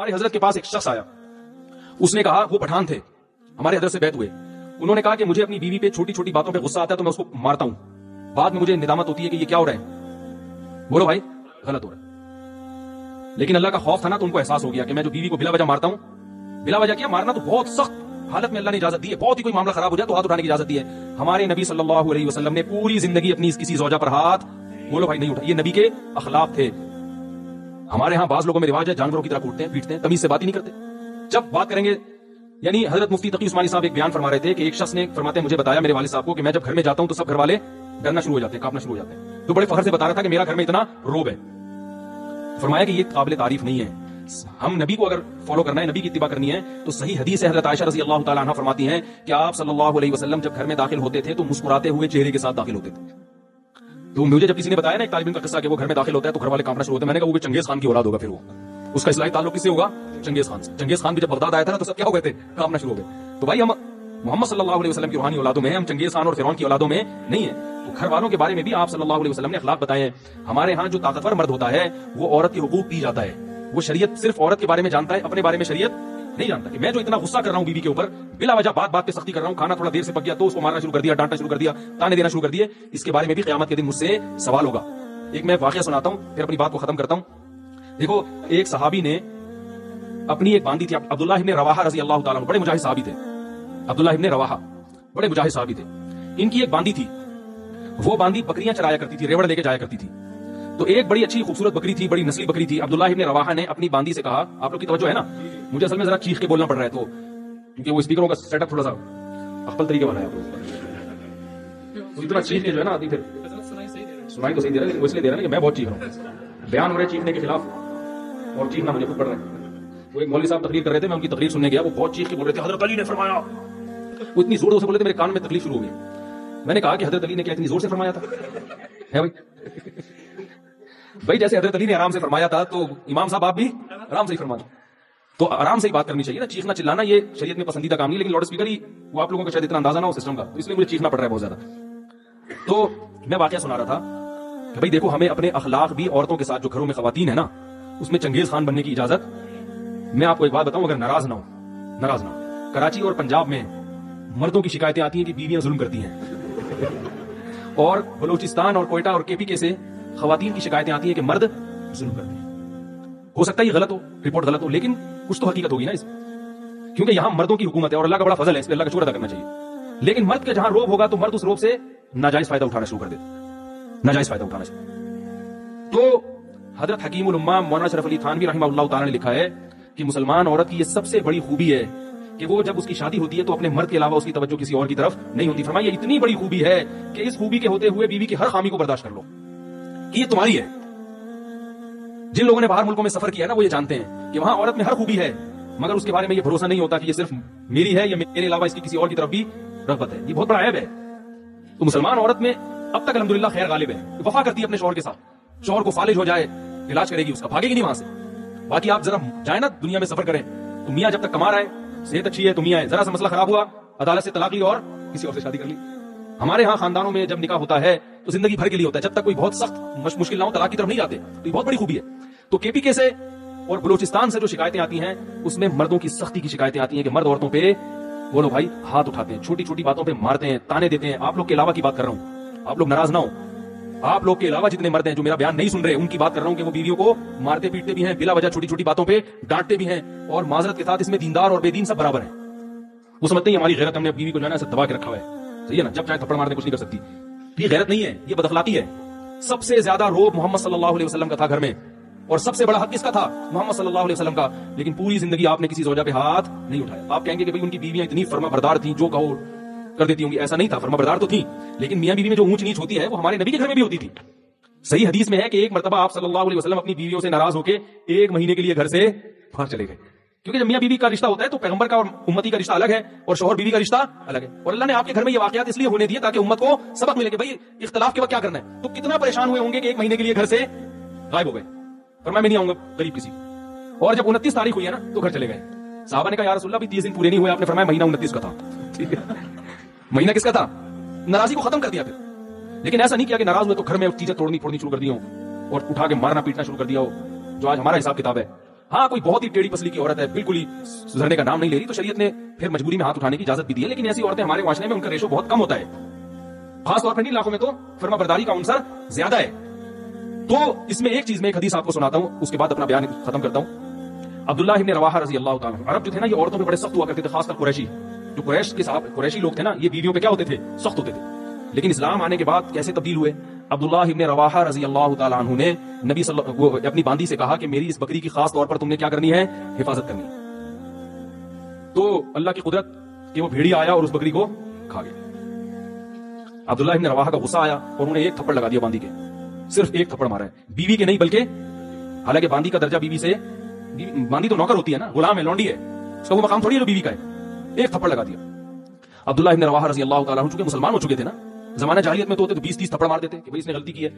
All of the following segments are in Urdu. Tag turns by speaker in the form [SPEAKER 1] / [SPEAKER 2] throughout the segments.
[SPEAKER 1] ہمارے حضرت کے پاس ایک شخص آیا, اس نے کہا, وہ پٹھان تھے, ہمارے حضرت سے بیعت ہوئے, انہوں نے کہا کہ مجھے اپنی بیوی پہ چھوٹی چھوٹی باتوں پہ غصہ آتا ہے تو میں اس کو مارتا ہوں, بعد میں مجھے ندامت ہوتی ہے کہ یہ کیا ہو رہا ہے. بولو بھائی, غلط ہو رہا ہے. لیکن اللہ کا خوف تھا نا, تو ان کو احساس ہو گیا کہ میں جو بیوی کو بلا وجہ مارتا ہوں, بلا وجہ کیا مارنا تو بہت سخت حالت میں اللہ نے اجازت دی ہے, بہت ہی کوئی معاملہ خراب ہو جائے تو ہاتھ اٹھانے کی اجازت دی ہے. ہمارے نبی صلی اللہ علیہ وسلم نے پوری زندگی اپنی کسی زوجہ پر ہاتھ, بولو بھائی, نہیں اٹھا. یہ نبی کے اخلاق تھے. ہمارے ہاں بعض لوگوں میں رواج ہے جانوروں کی طرح کوٹتے ہیں, پیٹتے ہیں, تمیز سے بات ہی نہیں کرتے. جب بات کریں گے, یعنی حضرت مفتی تقی عثمانی صاحب ایک بیان فرما رہے تھے کہ ایک شخص نے, فرماتے ہیں, مجھے بتایا میرے والد صاحب کو کہ میں جب گھر میں جاتا ہوں تو سب گھر والے ڈرنا شروع ہو جاتے ہیں, کانپنا شروع ہو جاتے ہیں. تو بڑے فخر سے بتا رہا تھا کہ میرا گھر میں اتنا روب ہے. فرمایا کہ یہ قابل تعریف نہیں ہے. ہم نبی کو اگر فالو کرنا ہے, نبی کی اتباع کرنی ہے, تو صحیح حدیث ہے, حضرت عائشہ رضی اللہ تعالیٰ عنہ فرماتی ہیں کہ آپ صلی اللہ علیہ وسلم جب گھر میں داخل ہوتے تھے تو مسکراتے ہوئے چہرے کے ساتھ داخل ہوتے تھے. تو مجھے جب کسی نے بتایا نا ایک طالب علم کا قصہ کہ وہ گھر میں داخل ہوتا ہے تو گھر والے کانپنا شروع ہوتے ہیں, میں نے کہا وہ چنگیز خان کی اولاد ہوگا, پھر وہ اس کا اصلاحی تعلق کس سے ہوگا, چنگیز خان سے. چنگیز خان بھی جب بغداد آیا تھا تو سب کیا ہو گئے تھے, کانپنا شروع ہو گئے. تو بھائی ہم محمد صلی اللہ علیہ وسلم کی روحانی اولادوں میں ہیں, ہم چنگیز خان اور فرعون کی اولادوں میں نہیں ہیں. تو گھر والوں کے بارے میں بھی آپ صلی اللہ علیہ وسلم نے اخلاق بتائے ہیں. ہمارے ہاں جو طاقتور مرد ہوتا ہے وہ عورت کے حقوق پی جاتا ہے, وہ شریعت صرف عورت کے بارے میں جانتا ہے, اپنے بارے میں شریعت نہیں جانتا. کہ میں جو اتنا غصہ کر رہا ہوں بیوی کے اوپر, بلا وجہ بات بات پہ سختی کر رہا ہوں, کھانا تھوڑا دیر سے پک گیا تو اس کو مارنا شروع کر دیا, ڈانٹنا شروع کر دیا, تانے دینا شروع کر دیے, اس کے بارے میں بھی قیامت کے دن مجھ سے سوال ہوگا. ایک میں واقعہ سناتا ہوں, پھر اپنی بات کو ختم کرتا ہوں. دیکھو, ایک صحابی نے اپنی ایک باندی تھی, عبداللہ ابن رواحہ رضی اللہ تعالیٰ عنہ, بڑے مجاہد صحابی تھے. عبداللہ ابن رواحہ بڑے مجاہد صحابی تھے. ان کی ایک باندی تھی, وہ باندی بکریاں چرایا کرتی تھی, ریوڑ لے کے جایا کرتی تھی. تو ایک بڑی اچھی خوبصورت بکری تھی, بڑی نسلی بکری تھی. عبداللہ ابن رواحہ نے اپنی باندی سے کہا, آپ لوگ کی توجہ ہے نا, مجھے اصل میں ذرا چیخ کے بولنا پڑ رہا ہے تو, کیونکہ وہ اسپیکروں کا سیٹ اپ تھوڑا سا اخبل طریقے والا ہے, تو اتنا چیخ کے جو ہے نا آدمی پھر سنائی تو صحیح دے رہا ہے, لیکن وہ اس لیے دے رہا ہے کہ میں بہت چیخ رہا ہوں. بیان ہو رہے چیخنے کے خلاف اور چیخنا مجھے خود پڑ رہا ہے. وہ ایک مولوی صاحب تقریر کر رہے تھے, میں ان کی تقریر سننے گیا, وہ بہت چیخ کے بول رہے تھے, حضرت علی نے فرمایا. وہ اتنی زور سے بولے تھے میرے کان میں تکلیف شروع ہو گئی. میں نے کہا کہ حضرت علی نے کیا اتنی زور سے فرمایا تھا, ہے بھائی جیسے حضرت علی نے آرام سے فرمایا تھا تو امام صاحب آپ بھی آرام سے ہی فرمانا. تو آرام سے ہی بات کرنی چاہیے نا, چیخنا چلانا یہ شریعت میں پسندیدہ کام نہیں, لیکن لاؤڈ اسپیکر ہی وہ آپ لوگوں کا شاید اتنا اندازہ نہ ہو سسٹم کا, تو اس لیے مجھے چیخنا پڑ رہا ہے بہت زیادہ. تو میں واقعہ سنا رہا تھا کہ بھائی دیکھو, ہمیں اپنے اخلاق بھی عورتوں کے ساتھ, جو گھروں میں خواتین ہیں نا, اس میں چنگیز خان بننے کی اجازت. میں آپ کو ایک بات بتاؤں, اگر ناراض نہ ہو, کراچی اور پنجاب میں مردوں کی شکایتیں آتی ہیں کہ بیویاں ظلم کرتی ہیں, اور بلوچستان اور کوئٹہ اور کے پی کے سے خواتین کی شکایتیں آتی ہیں کہ مرد ظلم کرتے ہیں. ہو سکتا ہے یہ غلط ہو, رپورٹ غلط ہو, لیکن کچھ تو حقیقت ہوگی نا اس, کیونکہ یہاں مردوں کی حکومت ہے اور اللہ کا بڑا فضل ہے, اس پہ اللہ کا شکر ادا کرنا چاہیے. لیکن مرد کے جہاں روب ہوگا تو مرد اس روب سے ناجائز فائدہ اٹھانا شروع کر دیتے, ناجائز فائدہ اٹھانا شروع. تو حضرت حکیم الامہ مولانا اشرف علی تھانوی رحمہ اللہ تعالی نے لکھا ہے کہ مسلمان عورت کی یہ سب سے بڑی خوبی ہے کہ وہ جب اس کی شادی ہوتی ہے تو اپنے مرد کے علاوہ اس کی توجہ کسی اور کی طرف نہیں ہوتی. فرمایا یہ اتنی بڑی خوبی ہے کہ اس خوبی کے ہوتے ہوئے بیوی کی ہر خامی کو برداشت کر لو کہ یہ تمہاری ہے. جن لوگوں نے باہر ملکوں میں سفر کیا ہے نا, وہ یہ جانتے ہیں کہ وہاں عورت میں ہر خوبی ہے, مگر اس کے بارے میں یہ بھروسہ نہیں ہوتا کہ یہ صرف میری ہے یا میرے علاوہ اس کی کسی اور کی طرف بھی رغبت ہے. یہ بہت بڑا عیب ہے. تو مسلمان عورت میں اب تک الحمدللہ خیر غالب ہے, وفا کرتی ہے اپنے شوہر کے ساتھ, شوہر کو فالج ہو جائے علاج کرے گی اس کا, بھاگے گی نہیں وہاں سے. باقی آپ ذرا جائیں نا دنیا میں سفر کریں, تو میاں جب تک کما رہا ہے, صحت اچھی ہے, تو میاں ہے, ذرا سا مسئلہ خراب ہوا, عدالت سے طلاق لی اور کسی اور سے شادی کر لی. ہمارے ہاں خاندانوں میں جب نکاح ہوتا ہے تو زندگی بھر کے لیے ہوتا ہے, جب تک کوئی بہت سخت مشکل نہ ہو طلاق کی طرف نہیں جاتے. تو یہ بہت بڑی خوبی ہے. تو کے پی کے سے اور بلوچستان سے جو شکایتیں آتی ہیں اس میں مردوں کی سختی کی شکایتیں آتی ہیں کہ مرد عورتوں پہ بولو بھائی ہاتھ اٹھاتے ہیں, چھوٹی چھوٹی باتوں پہ مارتے ہیں, تانے دیتے ہیں. آپ لوگ کے علاوہ کی بات کر رہا ہوں, آپ لوگ ناراض نہ ہو, آپ لوگ کے علاوہ جتنے مرد ہیں جو میرا بیان نہیں سن رہے, ان کی بات کر رہا ہوں کہ وہ بیویوں کو مارتے پیٹتے بھی ہیں, بلا وجہ چھوٹی چھوٹی باتوں پہ ڈانٹتے بھی ہیں, اور معذرت کے ساتھ اس میں دیندار اور بے دین سب برابر ہیں. وہ سمجھتے ہیں ہماری غیرت, ہم نے بیوی کو جو ہے نا ایسے دبا کے رکھا ہوا ہے, صحیح ہے نا, جب چاہے تھپڑ مارنے کچھ نہیں کر سکتی. یہ غیرت نہیں ہے, یہ بد اخلاقی ہے. سب سے زیادہ روب محمد صلی اللہ علیہ وسلم کا تھا گھر میں, اور سب سے بڑا حق کس کا تھا, محمد صلی اللہ علیہ وسلم کا. لیکن پوری زندگی آپ نے کسی زوجہ پہ ہاتھ نہیں اٹھایا. آپ کہیں گے کہ بھئی ان کی بیویاں اتنی فرما بردار تھیں, جو کہو کر دیتی ہوں گی. ایسا نہیں تھا, فرما بردار تو تھیں, لیکن میاں بیوی میں جو اونچ نیچ ہوتی ہے وہ ہمارے نبی کے گھر میں بھی ہوتی تھی. صحیح حدیث میں ہے کہ ایک مرتبہ آپ صلی اللہ علیہ وسلم اپنی بیویوں سے ناراض ہو کے 1 مہینے کے لیے گھر سے باہر چلے گئے, کیونکہ جب میاں بیوی کا رشتہ ہوتا ہے تو پیغمبر کا اور امتی کا رشتہ الگ ہے, اور شوہر بیوی کا رشتہ الگ ہے. اور اللہ نے آپ کے گھر میں یہ واقعات اس لیے ہونے دیے تاکہ امت کو سبق ملے کہ بھئی اختلاف کے وقت کیا کرنا ہے. تو کتنا پریشان ہوئے ہوں گے کہ 1 مہینے کے لیے گھر سے غائب ہو گئے, فرمایا میں نہیں آؤں گا غریب کسی. اور جب 29 تاریخ ہوئی ہے نا تو گھر چلے گئے. صحابہ نے کہا یا رسول اللہ بھی 30 دن پورے نہیں ہوئے. آپ نے فرمایا مہینہ 29 کا تھا. ٹھیک ہے, مہینہ کس کا تھا, ناراضی کو ختم کر دیا. پھر لیکن ایسا نہیں کیا کہ ناراض ہوئے تو گھر میں چیزیں توڑنی پھوڑنی شروع کر دی ہوں اور اٹھا کے مارنا پیٹنا شروع کر دیا ہو, جو آج ہمارا حساب کتاب ہے. ہاں کوئی بہت ہی ٹیڑھی پسلی کی عورت ہے, بالکل ہی سدھرنے کا نام نہیں لے رہی, تو شریعت نے پھر مجبوری میں ہاتھ اٹھانے کی اجازت بھی دی ہے. لیکن ایسی عورتیں ہمارے معاشرے میں ان کا ریشو بہت کم ہوتا ہے, خاص طور پر ان علاقوں میں تو فرما برداری کا عنصر زیادہ ہے. تو اس میں ایک چیز میں ایک حدیث آپ کو سناتا ہوں, اس کے بعد اپنا بیان ختم کرتا ہوں. عبداللہ ابن رواحہ رضی اللہ تعالیٰ عنہ, عرب جو تھے نا یہ عورتوں پہ بڑے سخت ہوا کرتے تھے, خاص کر قریشی. جو قریشی لوگ تھے نا یہ بیویوں پہ کیا ہوتے تھے, سخت ہوتے تھے. لیکن اسلام آنے کے بعد کیسے تبدیل ہوئے. عبداللہ ابن رواحہ رضی اللہ تعالیٰ عنہ نے نبی اپنی باندی سے کہا کہ میری اس بکری کی خاص طور پر تم نے کیا کرنی ہے, حفاظت کرنی ہے. تو اللہ کی قدرت کہ وہ بھیڑیا آیا اور اس بکری کو کھا گیا. عبداللہ ابن رواحہ کا غصہ آیا اور انہوں نے ایک تھپڑ لگا دیا باندی کے, صرف ایک تھپڑ مارا ہے, بیوی کے نہیں بلکہ, حالانکہ باندی کا درجہ بیوی سے, باندی تو نوکر ہوتی ہے نا, غلام ہے, لونڈی ہے, اس کا وہ مقام تھوڑی ہے جو بیوی کا ہے. ایک تھپڑ لگا دیا. عبداللہ ابن رواحہ رضی اللہ تعالیٰ عنہ چونکہ مسلمان ہو چکے تھے نا, زمانہ جاہلیت میں تو ہوتے تو 20-30 تھپڑ مار دیتے کہ بھائی اس نے غلطی کی ہے.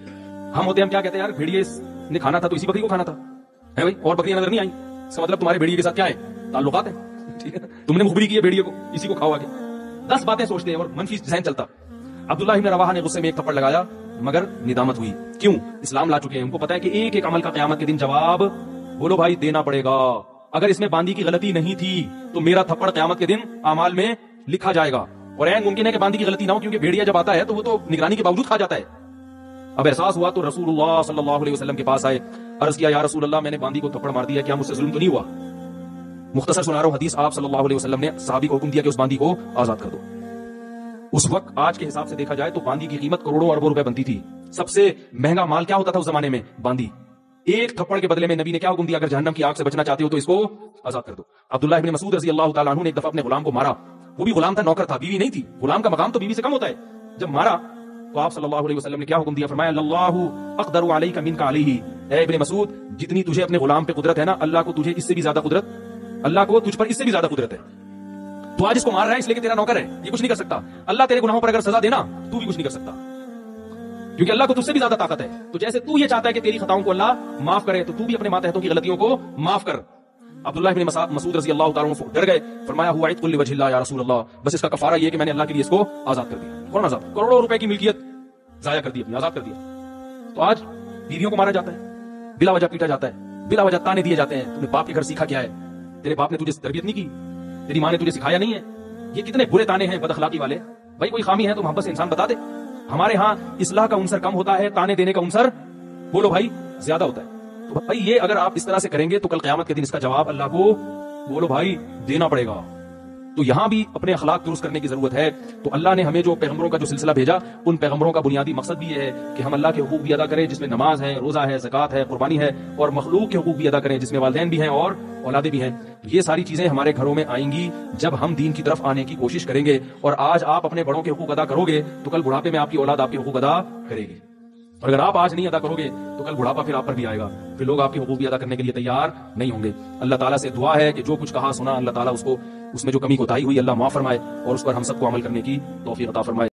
[SPEAKER 1] ہم ہوتے ہم کیا کہتے ہیں, یار بھیڑیے نے کھانا تھا تو اسی بکری کو کھانا تھا ہے بھائی, اور بکریاں نظر نہیں آئی, اس کا مطلب تمہارے بھیڑیے کے ساتھ کیا ہے, تعلقات ہیں, ٹھیک ہے, تم نے مخبری کی ہے بھیڑیے کو, اسی کو کھاؤ آگے. 10 باتیں سوچتے ہیں اور منفی ذہن چلتا. عبداللہ ابن رواحہ نے غصے میں ایک تھپڑ لگایا, مگر ندامت ہوئی. کیوں؟ اسلام لا چکے ہیں, ان کو پتا ہے کہ ایک ایک عمل کا قیامت کے دن جواب بولو بھائی دینا پڑے گا. اگر اس میں باندی کی غلطی نہیں تھی تو میرا تھپڑ قیامت کے دن اعمال میں لکھا جائے گا, اور این ممکن ہے کہ باندی کی غلطی نہ ہو, کیونکہ بھیڑیا جب آتا ہے تو وہ تو نگرانی کے باوجود کھا جاتا ہے. اب احساس ہوا تو رسول اللہ صلی اللہ علیہ وسلم کے پاس آئے, عرض کیا یا رسول اللہ میں نے باندی کو تھپڑ مار دیا, کیا مجھ سے ظلم تو نہیں ہوا؟ مختصر سنا رہا ہوں حدیث. آپ صلی اللہ علیہ وسلم نے صحابی کو حکم دیا کہ اس باندی کو آزاد کر دو. اس وقت آج کے حساب سے دیکھا جائے تو باندی کی قیمت کروڑوں اربوں روپے بنتی تھی. سب سے مہنگا مال کیا ہوتا تھا اس زمانے میں, باندی. ایک تھپڑ کے بدلے میں نبی نے کیا حکم دیا, اگر جہنم کی آگ سے بچنا چاہتے ہو تو اس کو آزاد کر دو. عبداللہ ابن مسعود رضی اللہ تعالیٰ عنہ نے ایک دفعہ اپنے غلام کو مارا, وہ بھی غلام تھا, نوکر تھا, بیوی نہیں تھی. غلام کا مقام تو بیوی سے کم ہوتا ہے. جب مارا تو آپ صلی اللہ علیہ وسلم نے کیا حکم دیا, فرمایا اللہ اقدر علیک منک علیہ, اے ابن مسعود جتنی تجھے اپنے غلام پہ قدرت ہے نا, اللہ کو تجھے اس سے بھی زیادہ قدرت, اللہ کو تجھ پر اس سے بھی زیادہ قدرت ہے. تو آج اس کو مار رہا ہے اس لیے کہ تیرا نوکر ہے, یہ کچھ نہیں کر سکتا. اللہ تیرے گناہوں پر اگر سزا دینا تو بھی کچھ نہیں کر سکتا, کیونکہ اللہ کو تجھ سے بھی زیادہ طاقت ہے. تو جیسے تو یہ چاہتا ہے کہ تیری خطاؤں کو اللہ معاف کرے, تو بھی اپنے ماتحتوں کی غلطیوں کو معاف کر. عبداللہ ابن مسعود رضی اللہ تعالیٰ عنہ ڈر گئے, فرمایا ہوا عتق لوجہ اللہ یا رسول اللہ, بس اس کا کفارہ یہ کہ میں نے اللہ کے لیے اس کو آزاد کر دیا. فوراً آزاد, کروڑوں روپے کی ملکیت ضائع کر دی, اپنی آزاد کر دیا. تو آج بیویوں کو مارا جاتا ہے, بلا وجہ پیٹا جاتا ہے, بلا وجہ تانے دیے جاتے ہیں. تم نے باپ کے گھر سیکھا کیا ہے, تیرے باپ نے تجھے تربیت نہیں کی, تیری ماں نے تجھے سکھایا نہیں ہے. یہ کتنے برے تانے ہیں بد اخلاقی والے. بھائی کوئی خامی ہے تو محبت سے انسان بتا دے. ہمارے ہاں اصلاح کا عنصر کم ہوتا ہے, تانے دینے کا عنصر بولو بھائی زیادہ ہوتا ہے. تو بھائی یہ اگر آپ اس طرح سے کریں گے تو کل قیامت کے دن اس کا جواب اللہ کو بولو بھائی دینا پڑے گا. تو یہاں بھی اپنے اخلاق درست کرنے کی ضرورت ہے. تو اللہ نے ہمیں جو پیغمبروں کا جو سلسلہ بھیجا, ان پیغمبروں کا بنیادی مقصد بھی یہ ہے کہ ہم اللہ کے حقوق بھی ادا کریں, جس میں نماز ہے, روزہ ہے, زکوٰۃ ہے, قربانی ہے, اور مخلوق کے حقوق بھی ادا کریں, جس میں والدین بھی ہیں اور اولادیں بھی ہیں. یہ ساری چیزیں ہمارے گھروں میں آئیں گی جب ہم دین کی طرف آنے کی کوشش کریں گے. اور آج آپ اپنے بڑوں کے حقوق ادا کرو گے تو کل بڑھاپے میں آپ کی اولاد آپ کے حقوق ادا کرے گی. اور اگر آپ آج نہیں ادا کرو گے تو کل بڑھاپا پھر آپ پر بھی آئے گا, پھر لوگ آپ کے حقوق بھی ادا کرنے کے لیے تیار نہیں ہوں گے. اللہ تعالیٰ سے دعا ہے کہ جو کچھ کہا سنا اللہ تعالیٰ اس میں جو کمی کوتاہی ہوئی اللہ معاف فرمائے, اور اس پر ہم سب کو عمل کرنے کی توفیق عطا فرمائے.